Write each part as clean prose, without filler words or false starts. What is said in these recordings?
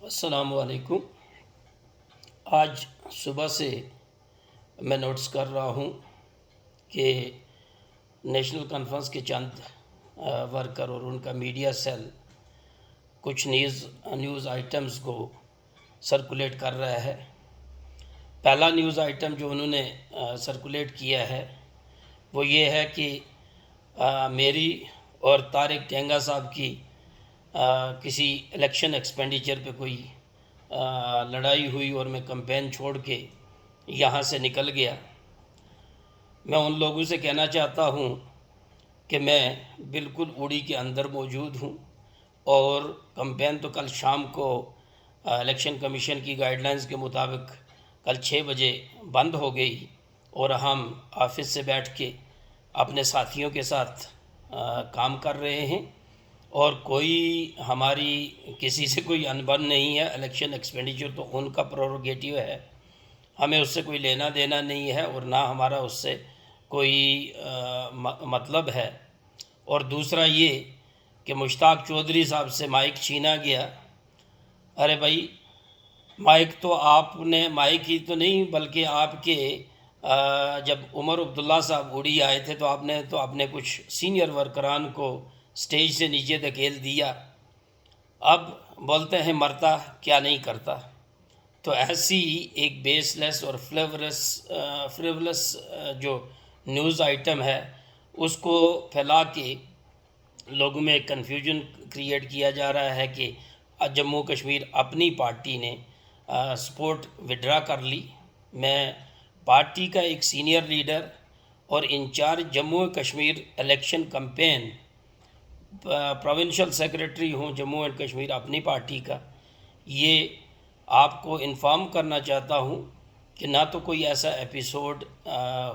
السلام علیکم۔ آج صبح سے میں نوٹس کر رہا ہوں کہ نیشنل کانفرنس کے چند ورکر اور ان کا میڈیا سیل کچھ نیوز آئٹمز کو سرکولیٹ کر رہا ہے۔ پہلا نیوز آئٹم جو انہوں نے سرکولیٹ کیا ہے وہ یہ ہے کہ میری اور طارق ٹینگا صاحب کی کسی الیکشن ایکسپینڈیچر پہ کوئی لڑائی ہوئی اور میں کمپین چھوڑ کے یہاں سے نکل گیا۔ میں ان لوگوں سے کہنا چاہتا ہوں کہ میں بالکل اوڑی کے اندر موجود ہوں اور کمپین تو کل شام کو الیکشن کمیشن کی گائیڈ لائنز کے مطابق کل 6 بجے بند ہو گئی اور ہم آفس سے بیٹھ کے اپنے ساتھیوں کے ساتھ کام کر رہے ہیں اور کوئی ہماری کسی سے کوئی انبن نہیں ہے۔ الیکشن ایکسپینڈیچر تو ان کا پروروگیٹیو ہے، ہمیں اس سے کوئی لینا دینا نہیں ہے اور نہ ہمارا اس سے کوئی مطلب ہے۔ اور دوسرا یہ کہ مشتاق چودھری صاحب سے مائک چھینا گیا۔ ارے بھائی، مائک تو آپ نے مائک ہی تو نہیں بلکہ آپ کے جب عمر عبداللہ صاحب اوڑی آئے تھے تو آپ نے تو اپنے کچھ سینئر ورکران کو سٹیج سے نیچے دھکیل دیا، اب بولتے ہیں مرتا کیا نہیں کرتا۔ تو ایسی ایک بیس لیس اور فریولس جو نیوز آئٹم ہے اس کو پھیلا کے لوگوں میں کنفیوژن کریٹ کیا جا رہا ہے کہ جموں کشمیر اپنی پارٹی نے سپورٹ وڈرا کر لی۔ میں پارٹی کا ایک سینئر لیڈر اور incharge Jammu Kashmir election campaign provincial secretary ہوں جموں اینڈ کشمیر اپنی پارٹی کا۔ یہ آپ کو انفارم کرنا چاہتا ہوں کہ نہ تو کوئی ایسا ایپیسوڈ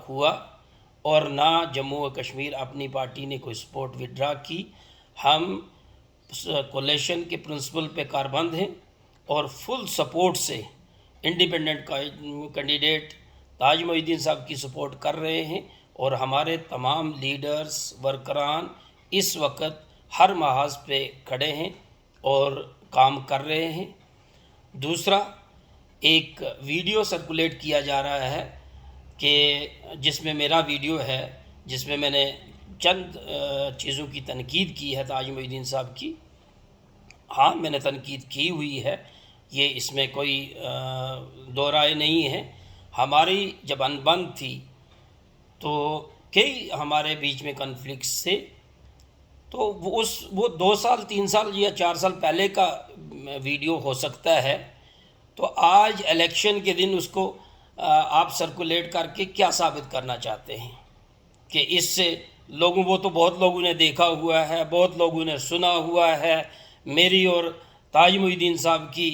ہوا اور نہ جموں و کشمیر اپنی پارٹی نے کوئی سپورٹ وڈرا کی۔ ہم کولیشن کے پرنسپل پہ کاربند ہیں اور فل سپورٹ سے انڈیپینڈنٹ کینڈیڈیٹ تاج محی الدین صاحب کی سپورٹ کر رہے ہیں اور ہمارے تمام لیڈرز ورکران اس وقت ہر محاذ پہ کھڑے ہیں اور کام کر رہے ہیں۔ دوسرا، ایک ویڈیو سرکولیٹ کیا جا رہا ہے کہ جس میں میرا ویڈیو ہے، جس میں نے چند چیزوں کی تنقید کی ہے تاج محی الدین صاحب کی۔ ہاں، میں نے تنقید کی ہوئی ہے، یہ اس میں کوئی دو رائے نہیں ہے۔ ہماری جب انبن تھی تو کئی ہمارے بیچ میں کنفلکٹس تھے، تو وہ 2 سال 3 سال یا 4 سال پہلے کا ویڈیو ہو سکتا ہے۔ تو آج الیکشن کے دن اس کو آپ سرکولیٹ کر کے کیا ثابت کرنا چاہتے ہیں کہ اس سے وہ تو بہت لوگوں نے دیکھا ہوا ہے، بہت لوگوں نے سنا ہوا ہے۔ میری اور تاج محی الدین صاحب کی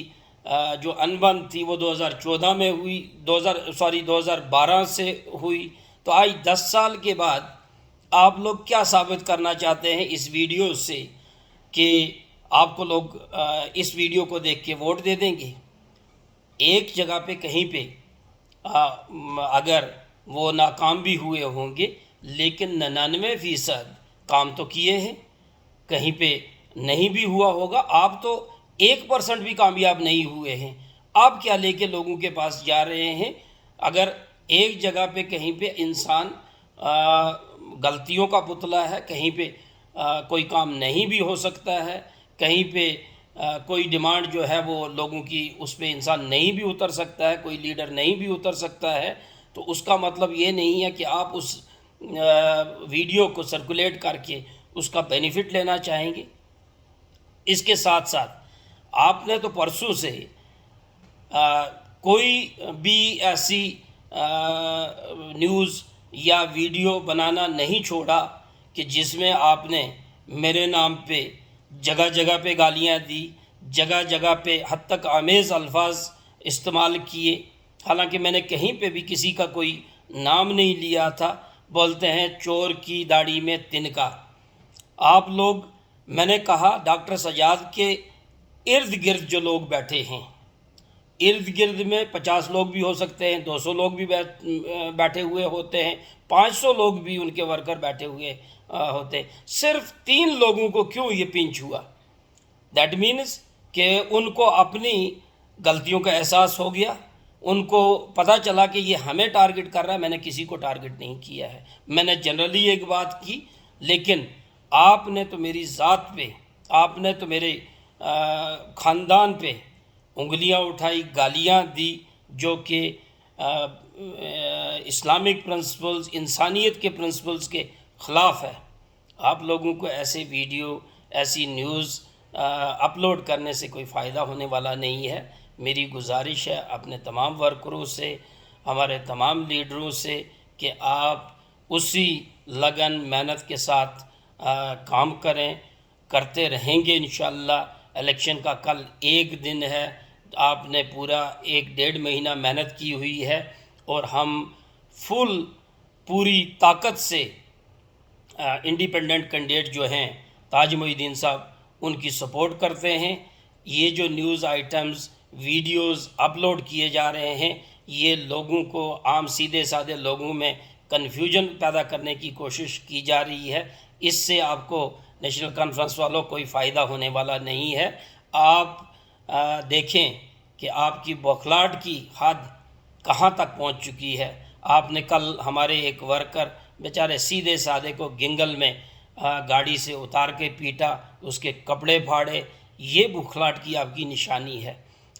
جو انبن تھی وہ 2014 میں ہوئی، 2012 سے ہوئی۔ تو آج 10 سال کے بعد آپ لوگ کیا ثابت کرنا چاہتے ہیں اس ویڈیو سے کہ آپ کو لوگ اس ویڈیو کو دیکھ کے ووٹ دے دیں گے؟ ایک جگہ پہ کہیں پہ اگر وہ ناکام بھی ہوئے ہوں گے لیکن 99% کام تو کیے ہیں، کہیں پہ نہیں بھی ہوا ہوگا۔ آپ تو 1% بھی کامیاب نہیں ہوئے ہیں، آپ کیا لے کے لوگوں کے پاس جا رہے ہیں؟ اگر ایک جگہ پہ کہیں پہ انسان غلطیوں کا پتلا ہے، کہیں پہ کوئی کام نہیں بھی ہو سکتا ہے، کہیں پہ کوئی ڈیمانڈ جو ہے وہ لوگوں کی اس پہ انسان نہیں بھی اتر سکتا ہے، کوئی لیڈر نہیں بھی اتر سکتا ہے، تو اس کا مطلب یہ نہیں ہے کہ آپ اس ویڈیو کو سرکولیٹ کر کے اس کا بینیفٹ لینا چاہیں گے۔ اس کے ساتھ ساتھ آپ نے تو پرسوں سے کوئی بھی ایسی نیوز یا ویڈیو بنانا نہیں چھوڑا کہ جس میں آپ نے میرے نام پہ جگہ جگہ پہ گالیاں دی، جگہ جگہ پہ حد تک آمیز الفاظ استعمال کیے، حالانکہ میں نے کہیں پہ بھی کسی کا کوئی نام نہیں لیا تھا۔ بولتے ہیں چور کی داڑھی میں تنکا۔ آپ لوگ، میں نے کہا ڈاکٹر سجاد کے ارد گرد جو لوگ بیٹھے ہیں، ارد گرد میں 50 لوگ بھی ہو سکتے ہیں، 200 لوگ بھی بیٹھے ہوئے ہوتے ہیں، 500 لوگ بھی ان کے ورکر بیٹھے ہوئے ہوتے ہیں، صرف 3 لوگوں کو کیوں یہ پنچ ہوا؟ دیٹ مینز کہ ان کو اپنی غلطیوں کا احساس ہو گیا، ان کو پتہ چلا کہ یہ ہمیں ٹارگٹ کر رہا ہے، میں نے کسی کو ٹارگٹ نہیں کیا ہے، میں نے جنرلی ایک بات کی، لیکن آپ نے تو میری ذات پہ، آپ نے تو میرے خاندان پہ انگلیاں اٹھائی، گالیاں دی، جو کہ اسلامک پرنسپلز، انسانیت کے پرنسپلز کے خلاف ہے۔ آپ لوگوں کو ایسے ویڈیو، ایسی نیوز اپلوڈ کرنے سے کوئی فائدہ ہونے والا نہیں ہے۔ میری گزارش ہے اپنے تمام ورکروں سے، ہمارے تمام لیڈروں سے، کہ آپ اسی لگن محنت کے ساتھ کام کرتے رہیں گے انشاءاللہ۔ الیکشن کا کل ایک دن ہے، آپ نے پورا 1.5 مہینہ محنت کی ہوئی ہے، اور ہم پوری طاقت سے انڈیپینڈنٹ کینڈیڈیٹ جو ہیں تاج محی الدین صاحب، ان کی سپورٹ کرتے ہیں۔ یہ جو نیوز آئٹمز، ویڈیوز اپلوڈ کیے جا رہے ہیں، یہ لوگوں کو، عام سیدھے سادے لوگوں میں کنفیوژن پیدا کرنے کی کوشش کی جا رہی ہے۔ اس سے آپ کو نیشنل کانفرنس والوں کوئی فائدہ ہونے والا نہیں ہے۔ آپ دیکھیں کہ آپ کی بوکھلاہٹ کی حد کہاں تک پہنچ چکی ہے۔ آپ نے کل ہمارے ایک ورکر بیچارے سیدھے سادے کو گنگل میں گاڑی سے اتار کے پیٹا، اس کے کپڑے پھاڑے، یہ بوکھلاہٹ کی آپ کی نشانی ہے۔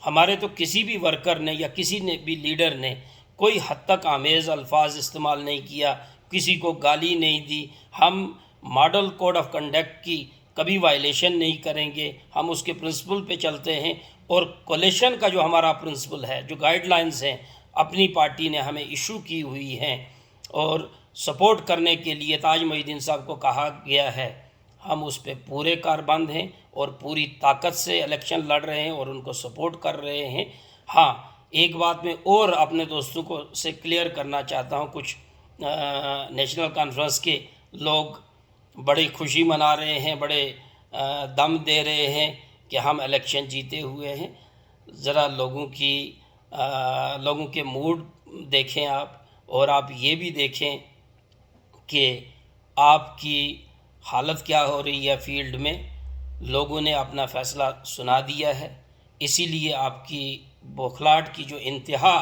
ہمارے تو کسی بھی ورکر نے یا کسی نے بھی لیڈر نے کوئی حد تک آمیز الفاظ استعمال نہیں کیا، کسی کو گالی نہیں دی۔ ہم ماڈل کوڈ آف کنڈکٹ کی کبھی وائلیشن نہیں کریں گے، ہم اس کے پرنسپل پہ چلتے ہیں، اور کولیشن کا جو ہمارا پرنسپل ہے، جو گائیڈ لائنز ہیں اپنی پارٹی نے ہمیں ایشو کی ہوئی ہیں اور سپورٹ کرنے کے لیے تاج محی الدین صاحب کو کہا گیا ہے، ہم اس پہ پورے کاربند ہیں اور پوری طاقت سے الیکشن لڑ رہے ہیں اور ان کو سپورٹ کر رہے ہیں۔ ہاں، ایک بات میں اور اپنے دوستوں کو سے کلیئر کرنا چاہتا ہوں، کچھ نیشنل کانفرنس کے لوگ بڑی خوشی منا رہے ہیں، بڑے دم دے رہے ہیں کہ ہم الیکشن جیتے ہوئے ہیں۔ ذرا لوگوں کے موڈ دیکھیں آپ، اور آپ یہ بھی دیکھیں کہ آپ کی حالت کیا ہو رہی ہے فیلڈ میں۔ لوگوں نے اپنا فیصلہ سنا دیا ہے، اسی لیے آپ کی بوکھلاہٹ کی جو انتہا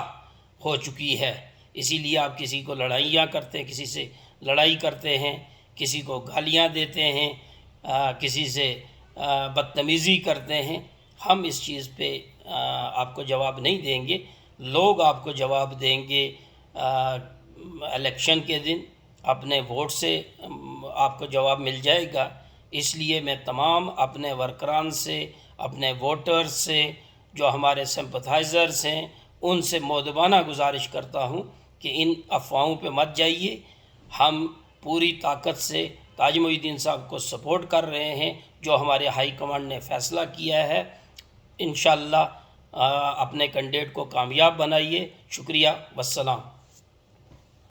ہو چکی ہے، اسی لیے آپ کسی کو لڑائیاں کرتے ہیں، کسی سے لڑائی کرتے ہیں، کسی کو گالیاں دیتے ہیں، کسی سے بدتمیزی کرتے ہیں۔ ہم اس چیز پہ آپ کو جواب نہیں دیں گے، لوگ آپ کو جواب دیں گے الیکشن کے دن، اپنے ووٹ سے آپ کو جواب مل جائے گا۔ اس لیے میں تمام اپنے ورکران سے، اپنے ووٹرز سے، جو ہمارے سمپتھائزرز ہیں، ان سے مؤدبانہ گزارش کرتا ہوں کہ ان افواہوں پہ مت جائیے۔ ہم پوری طاقت سے تاج محی الدین صاحب کو سپورٹ کر رہے ہیں، جو ہمارے ہائی کمانڈ نے فیصلہ کیا ہے۔ انشاءاللہ اپنے کینڈیڈیٹ کو کامیاب بنائیے۔ شکریہ، والسلام۔